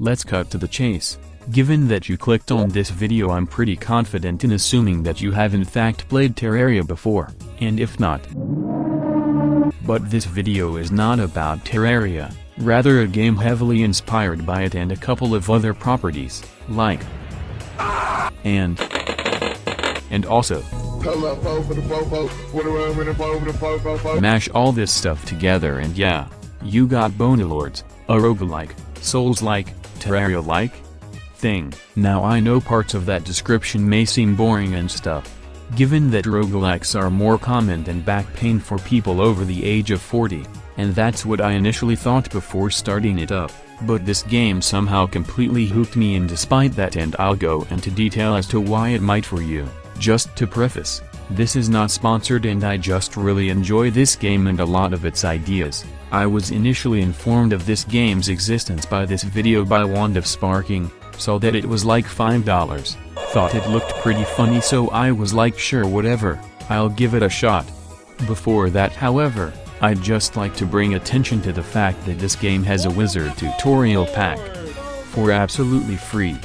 let's cut to the chase. Given that you clicked on this video, I'm pretty confident in assuming that you have in fact played Terraria before, and if not. But this video is not about Terraria, rather a game heavily inspired by it and a couple of other properties, like and also mash all this stuff together and yeah, you got Bonelords, a roguelike, Souls-like, Terraria-like thing. Now I know parts of that description may seem boring and stuff, given that roguelikes are more common than back pain for people over the age of 40, and that's what I initially thought before starting it up, but this game somehow completely hooked me, and despite that, and I'll go into detail as to why it might for you. Just to preface, this is not sponsored and I just really enjoy this game and a lot of its ideas. I was initially informed of this game's existence by this video by Wand of Sparking, saw that it was like $5, thought it looked pretty funny, so I was like sure, whatever, I'll give it a shot. Before that, however, I'd just like to bring attention to the fact that this game has a wizard tutorial pack for absolutely free.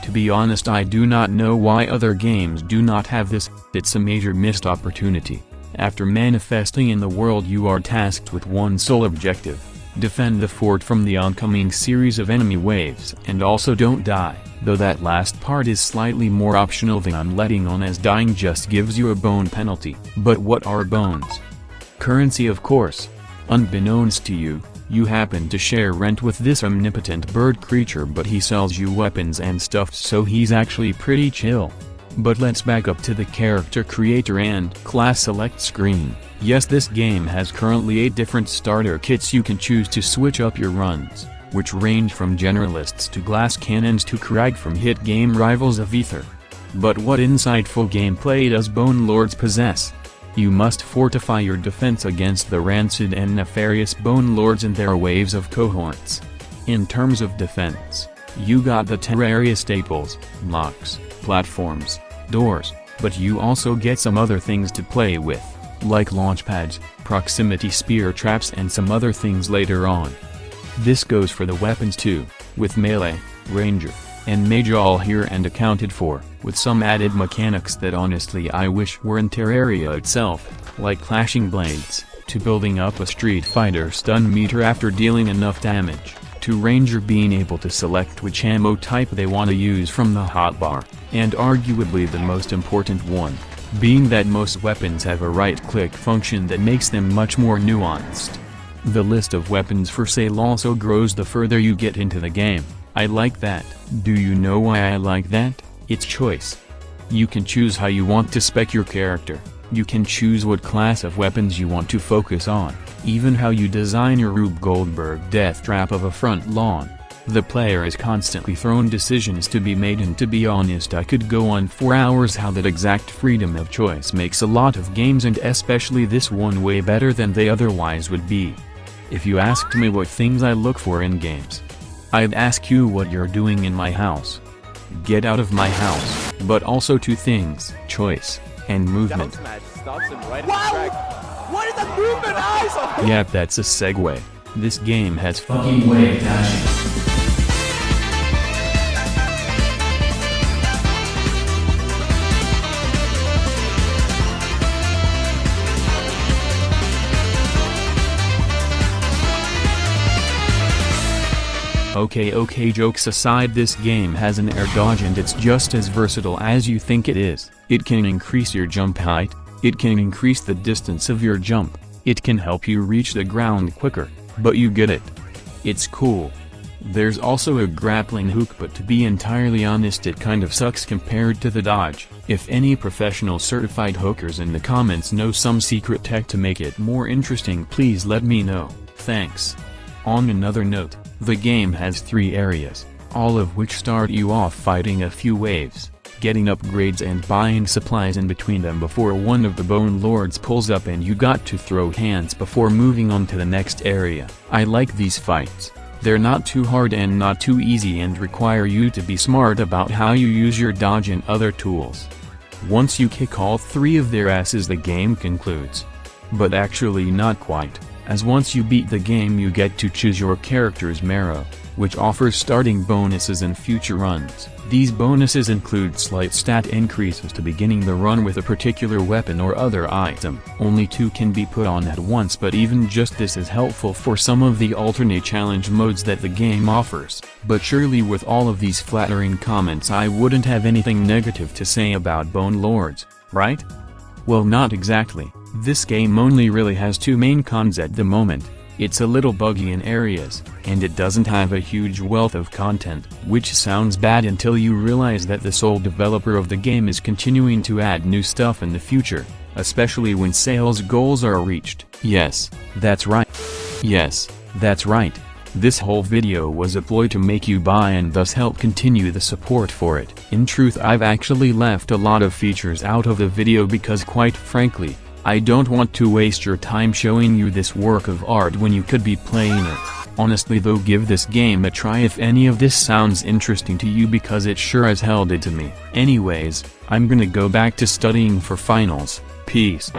To be honest, I do not know why other games do not have this. It's a major missed opportunity. After manifesting in the world, you are tasked with one sole objective: defend the fort from the oncoming series of enemy waves, and also don't die, though that last part is slightly more optional than I'm letting on, as dying just gives you a bone penalty. But what are bones? Currency, of course. Unbeknownst to you, you happen to share rent with this omnipotent bird creature, but he sells you weapons and stuff, so he's actually pretty chill. But let's back up to the character creator and class select screen. Yes, this game has currently 8 different starter kits you can choose to switch up your runs, which range from generalists to glass cannons to Krag from hit game Rivals of Aether. But what insightful gameplay does Bonelords possess? You must fortify your defense against the rancid and nefarious Bonelords and their waves of cohorts. In terms of defense, you got the Terraria staples, locks, platforms, doors, but you also get some other things to play with, like launchpads, proximity spear traps, and some other things later on. This goes for the weapons too, with melee, ranger, and mage all here and accounted for, with some added mechanics that honestly I wish were in Terraria itself, like clashing blades, to building up a Street Fighter stun meter after dealing enough damage, to ranger being able to select which ammo type they want to use from the hotbar, and arguably the most important one, being that most weapons have a right-click function that makes them much more nuanced. The list of weapons for sale also grows the further you get into the game. I like that. Do you know why I like that? It's choice. You can choose how you want to spec your character, you can choose what class of weapons you want to focus on, even how you design your Rube Goldberg death trap of a front lawn. The player is constantly thrown decisions to be made, and to be honest, I could go on for hours how that exact freedom of choice makes a lot of games, and especially this one, way better than they otherwise would be. If you asked me what things I look for in games, I'd ask you what you're doing in my house. Get out of my house. But also 2 things: choice and movement. Wow! What is the movement eyes? Yep, that's a segue. This game has fucking wave dashing. Okay, jokes aside, this game has an air dodge and it's just as versatile as you think it is. It can increase your jump height, it can increase the distance of your jump, it can help you reach the ground quicker, but you get it. It's cool. There's also a grappling hook, but to be entirely honest, it kind of sucks compared to the dodge. If any professional certified hookers in the comments know some secret tech to make it more interesting, please let me know. Thanks. On another note, the game has 3 areas, all of which start you off fighting a few waves, getting upgrades and buying supplies in between them before one of the Bonelords pulls up and you got to throw hands before moving on to the next area. I like these fights. They're not too hard and not too easy and require you to be smart about how you use your dodge and other tools. Once you kick all 3 of their asses, the game concludes. But actually not quite, as once you beat the game you get to choose your character's marrow. which offers starting bonuses in future runs. These bonuses include slight stat increases to beginning the run with a particular weapon or other item. Only 2 can be put on at once, but even just this is helpful for some of the alternate challenge modes that the game offers. But surely with all of these flattering comments I wouldn't have anything negative to say about Bone Lords, right? Well, not exactly. This game only really has 2 main cons at the moment. It's a little buggy in areas, and it doesn't have a huge wealth of content, which sounds bad until you realize that the sole developer of the game is continuing to add new stuff in the future, especially when sales goals are reached. Yes, that's right. Yes, that's right. This whole video was a ploy to make you buy and thus help continue the support for it. In truth, I've actually left a lot of features out of the video because, quite frankly, I don't want to waste your time showing you this work of art when you could be playing it. Honestly though, give this game a try if any of this sounds interesting to you, because it sure as hell did to me. Anyways, I'm gonna go back to studying for finals. Peace.